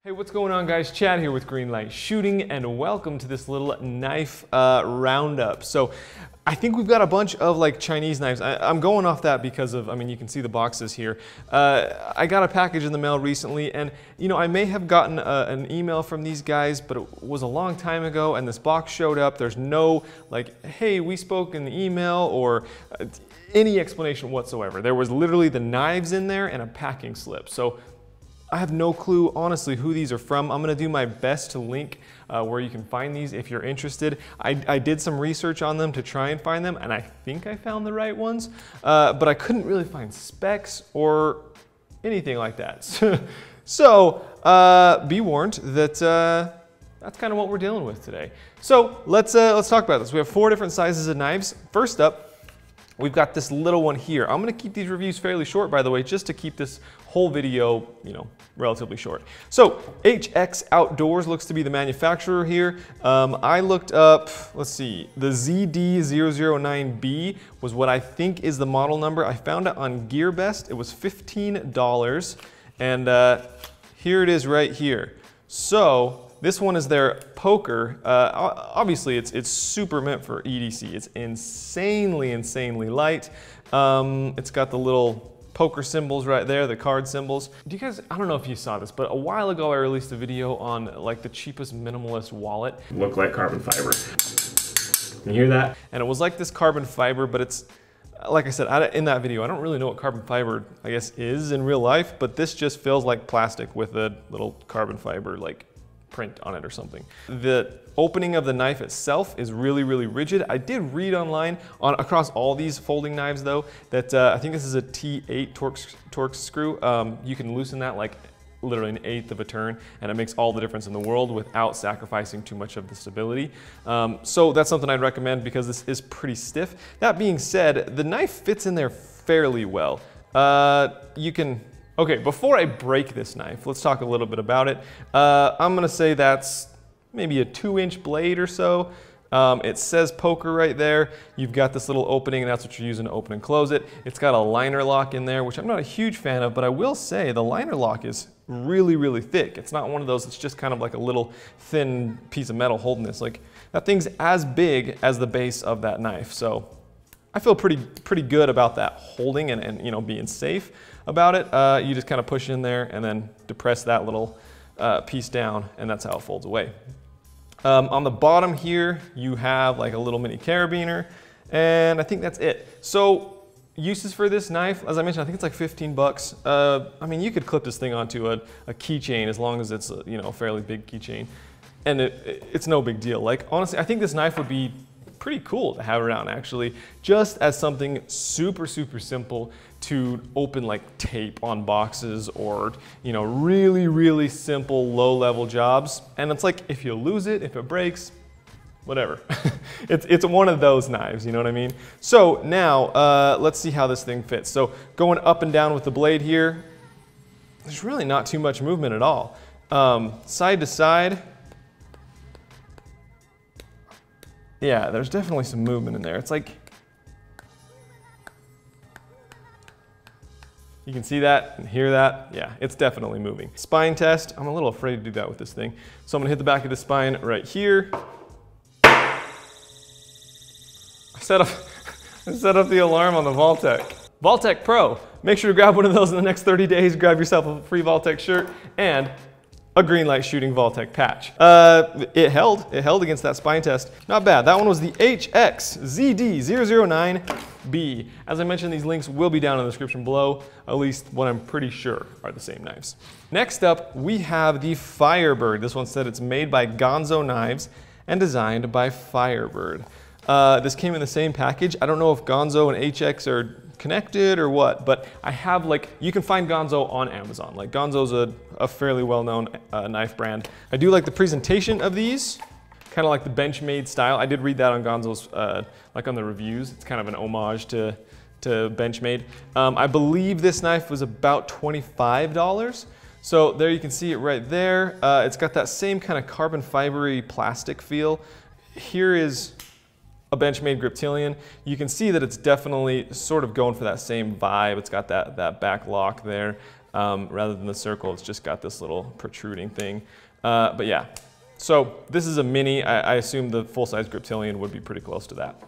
Hey, what's going on, guys? Chad here with Greenlight Shooting, and welcome to this little knife roundup. So I think we've got a bunch of like Chinese knives. I'm going off that because of, you can see the boxes here. I got a package in the mail recently, and I may have gotten an email from these guys, but it was a long time ago, and this box showed up. There's no like, hey, we spoke in the email, or any explanation whatsoever. There was literally the knives in there and a packing slip. So I have no clue, honestly, who these are from. I'm gonna do my best to link where you can find these if you're interested. I did some research on them to try and find them, and I think I found the right ones, but I couldn't really find specs or anything like that. So be warned that that's kind of what we're dealing with today. So let's talk about this. We have 4 different sizes of knives. First up, we've got this little one here. I'm gonna keep these reviews fairly short, by the way, just to keep this whole video, relatively short. So HX Outdoors looks to be the manufacturer here. I looked up, let's see, the ZD009B was what I think is the model number. I found it on GearBest. It was $15, and here it is right here. So this one is their poker. Obviously, it's super meant for EDC. It's insanely light. It's got the little poker symbols right there, the card symbols. Do you guys, I don't know if you saw this, but a while ago I released a video on like the cheapest minimalist wallet. Look like carbon fiber. Can you hear that? And it was like this carbon fiber, but it's, like I said, in that video, I don't really know what carbon fiber, I guess, is in real life, but this just feels like plastic with a little carbon fiber like print on it or something. The opening of the knife itself is really rigid. I did read online across all these folding knives though that I think this is a T8 Torx screw. You can loosen that like literally an eighth of a turn, and it makes all the difference in the world without sacrificing too much of the stability. So that's something I'd recommend because this is pretty stiff. That being said, the knife fits in there fairly well. Okay, before I break this knife, let's talk a little bit about it. I'm gonna say that's maybe a 2-inch blade or so. It says poker right there. You've got this little opening, and that's what you're using to open and close it. It's got a liner lock in there, which I'm not a huge fan of, but I will say the liner lock is really thick. It's not one of those that's just kind of like a little thin piece of metal holding this. Like, that thing's as big as the base of that knife. So I feel pretty good about that holding and being safe about it. You just kind of push in there and then depress that little piece down, and that's how it folds away. On the bottom here, you have like a little mini carabiner, and I think that's it. So uses for this knife, as I mentioned, I think it's like 15 bucks. You could clip this thing onto a keychain as long as it's a fairly big keychain, and it's no big deal. Like, honestly, I think this knife would be pretty cool to have around, actually, just as something super simple to open like tape on boxes, or really simple low-level jobs. And it's like, if you lose it, if it breaks, whatever. it's one of those knives, you know what I mean? So now let's see how this thing fits. So going up and down with the blade here, there's really not too much movement at all. Side to side, yeah, there's definitely some movement in there. It's like, you can see that and hear that. Yeah, it's definitely moving. Spine test, I'm a little afraid to do that with this thing. So I'm gonna hit the back of the spine right here. I set up the alarm on the Vaultec. Vaultec Pro, make sure to grab one of those in the next 30 days, grab yourself a free Vaultec shirt, and a Greenlight Shooting Vaultec patch. It held against that spine test. Not bad. That one was the HX ZD009B. As I mentioned, these links will be down in the description below, at least what I'm pretty sure are the same knives. Next up, we have the Firebird. This one said it's made by Gonzo Knives and designed by Firebird. This came in the same package. I don't know if Gonzo and HX are connected or what, but I have, like, you can find Gonzo on Amazon. Like, Gonzo's a fairly well-known knife brand. I do like the presentation of these, kind of like the Benchmade style. I did read that on Gonzo's, like on the reviews. It's kind of an homage to Benchmade. I believe this knife was about $25. So there you can see it right there. It's got that same kind of carbon fibery plastic feel. Here is a Benchmade Griptilian. You can see that it's definitely sort of going for that same vibe. It's got that back lock there. rather than the circle. It's just got this little protruding thing. But yeah, so this is a mini. I assume the full-size Griptilian would be pretty close to that.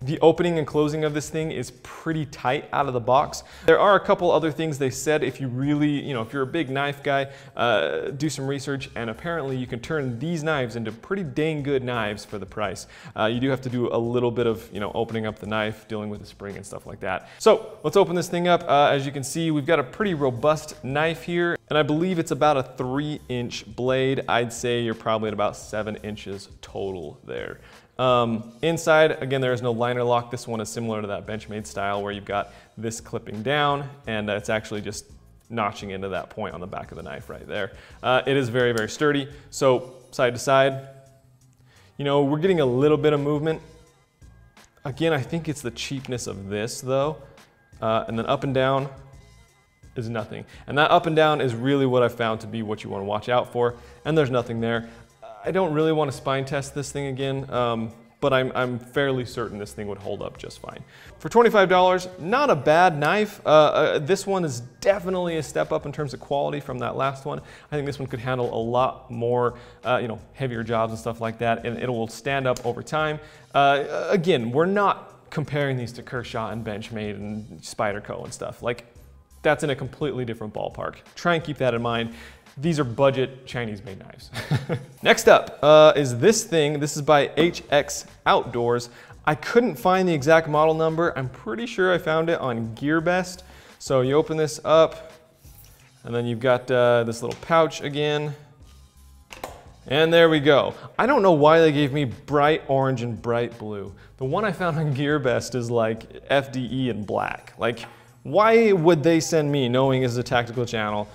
The opening and closing of this thing is pretty tight out of the box. There are a couple other things they said if you really, if you're a big knife guy, do some research, and apparently you can turn these knives into pretty dang good knives for the price. You do have to do a little bit of, opening up the knife, dealing with the spring and stuff like that. So let's open this thing up. As you can see, we've got a pretty robust knife here, and I believe it's about a 3-inch blade. I'd say you're probably at about 7 inches total there. Inside, again, there is no liner lock. This one is similar to that Benchmade style where you've got this clipping down, and it's actually just notching into that point on the back of the knife right there. It is very, very sturdy. So side to side, we're getting a little bit of movement. Again, I think it's the cheapness of this though. And then up and down is nothing. And that up and down is really what I found to be what you want to watch out for. And there's nothing there. I don't really want to spine test this thing again, but I'm fairly certain this thing would hold up just fine. For $25, not a bad knife. This one is definitely a step up in terms of quality from that last one. I think this one could handle a lot more, heavier jobs and stuff like that, and it will stand up over time. Again, we're not comparing these to Kershaw and Benchmade and Spyderco and stuff. Like, that's in a completely different ballpark. Try and keep that in mind. These are budget Chinese-made knives. Next up is this thing. This is by HX Outdoors. I couldn't find the exact model number. I'm pretty sure I found it on GearBest. So you open this up, and then you've got this little pouch again. And there we go. I don't know why they gave me bright orange and bright blue. The one I found on GearBest is like FDE and black. Like, why would they send me, knowing this is a tactical channel,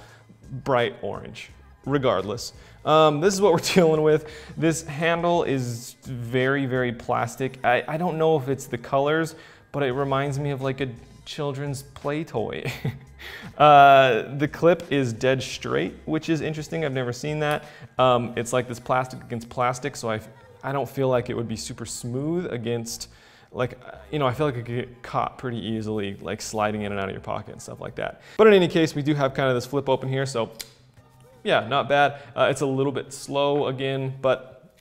bright orange? Regardless, this is what we're dealing with. This handle is very, very plastic. I don't know if it's the colors, but it reminds me of like a children's play toy. The clip is dead straight, which is interesting. I've never seen that. It's like this plastic against plastic, so I don't feel like it would be super smooth against, like, I feel like it could get caught pretty easily, like sliding in and out of your pocket and stuff like that. But in any case, we do have kind of this flip open here, so yeah, not bad. It's a little bit slow again, but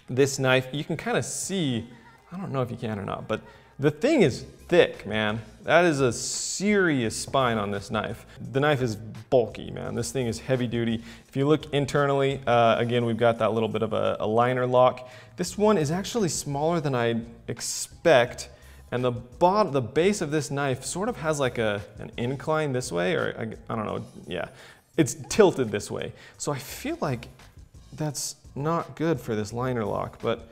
this knife, you can kind of see, I don't know if you can or not, but the thing is thick, man. That is a serious spine on this knife. The knife is bulky, man. This thing is heavy duty. If you look internally, again, we've got that little bit of a liner lock. This one is actually smaller than I'd expect, and the base of this knife sort of has like an incline this way, or I don't know, yeah. It's tilted this way. So I feel like that's not good for this liner lock, but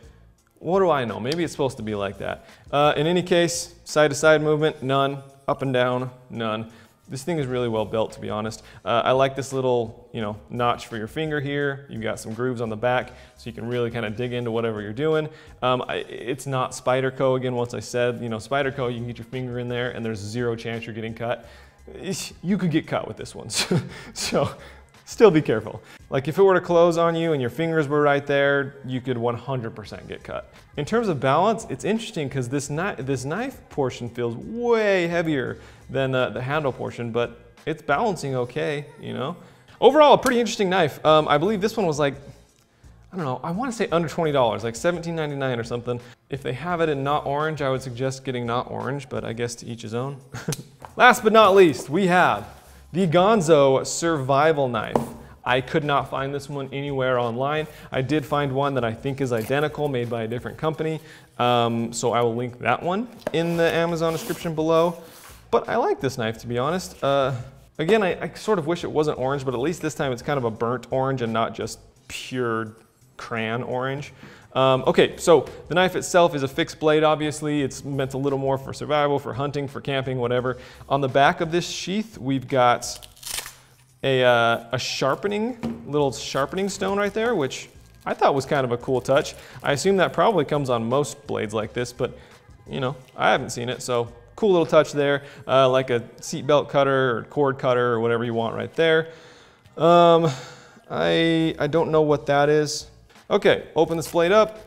what do I know? Maybe it's supposed to be like that. In any case, side to side movement, none. Up and down, none. This thing is really well built, to be honest. I like this little, notch for your finger here. You've got some grooves on the back, so you can really kind of dig into whatever you're doing. It's not Spyderco, again, once I said, Spyderco, you can get your finger in there and there's zero chance you're getting cut. You could get cut with this one, so still be careful. Like, if it were to close on you and your fingers were right there, you could 100% get cut. In terms of balance, it's interesting because this knife portion feels way heavier than the handle portion, but it's balancing okay, Overall, a pretty interesting knife. I believe this one was like, I don't know, I want to say under $20, like $17.99 or something. If they have it in not orange, I would suggest getting not orange, but I guess to each his own. Last but not least, we have the Gonzo survival knife. I could not find this one anywhere online. I did find one that I think is identical, made by a different company. So I will link that one in the Amazon description below. But I like this knife, to be honest. Again, I sort of wish it wasn't orange, but at least this time it's kind of a burnt orange and not just pure crayon orange. Okay, so the knife itself is a fixed blade, obviously. It's meant a little more for survival, for hunting, for camping, whatever. On the back of this sheath, we've got a little sharpening stone right there, which I thought was kind of a cool touch. I assume that probably comes on most blades like this, but I haven't seen it, so cool little touch there. Like a seatbelt cutter or cord cutter or whatever you want right there. I don't know what that is. Okay, open this blade up.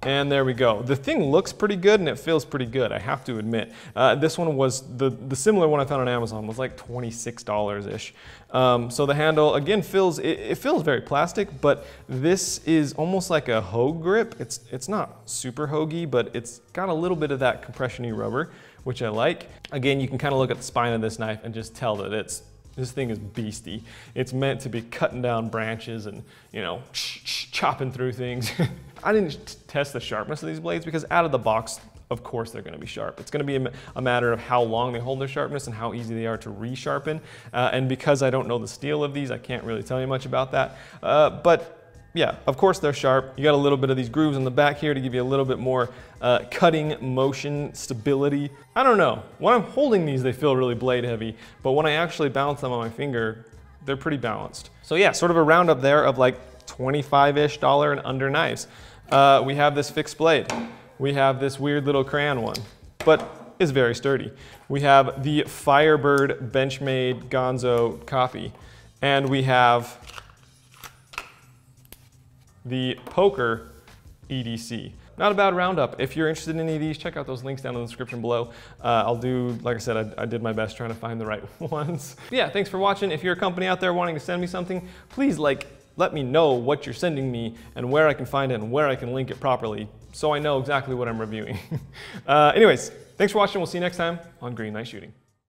And there we go. The thing looks pretty good and it feels pretty good, I have to admit. This one was, the similar one I found on Amazon was like $26-ish. So the handle, again, it feels very plastic, but this is almost like a Hogue grip. It's not super hoagy, but it's got a little bit of that compression-y rubber, which I like. Again, you can kind of look at the spine of this knife and just tell that this thing is beastie. It's meant to be cutting down branches and, you know, chopping through things. I didn't test the sharpness of these blades because out of the box, of course they're gonna be sharp. It's gonna be a matter of how long they hold their sharpness and how easy they are to resharpen. And because I don't know the steel of these, I can't really tell you much about that. But yeah, of course they're sharp. You got a little bit of these grooves in the back here to give you a little bit more cutting motion stability. I don't know. When I'm holding these, they feel really blade heavy, but when I actually bounce them on my finger, they're pretty balanced. So yeah, sort of a roundup there of like $25-ish and under knives. We have this fixed blade. We have this weird little crayon one, but it's very sturdy. We have the Firebird Benchmade Gonzo copy, and we have the Poker EDC. Not a bad roundup. If you're interested in any of these, check out those links down in the description below. I'll do, like I said, I did my best trying to find the right ones. Yeah, thanks for watching. If you're a company out there wanting to send me something, please let me know what you're sending me and where I can find it and where I can link it properly so I know exactly what I'm reviewing. Anyways, thanks for watching. We'll see you next time on Green Light Shooting.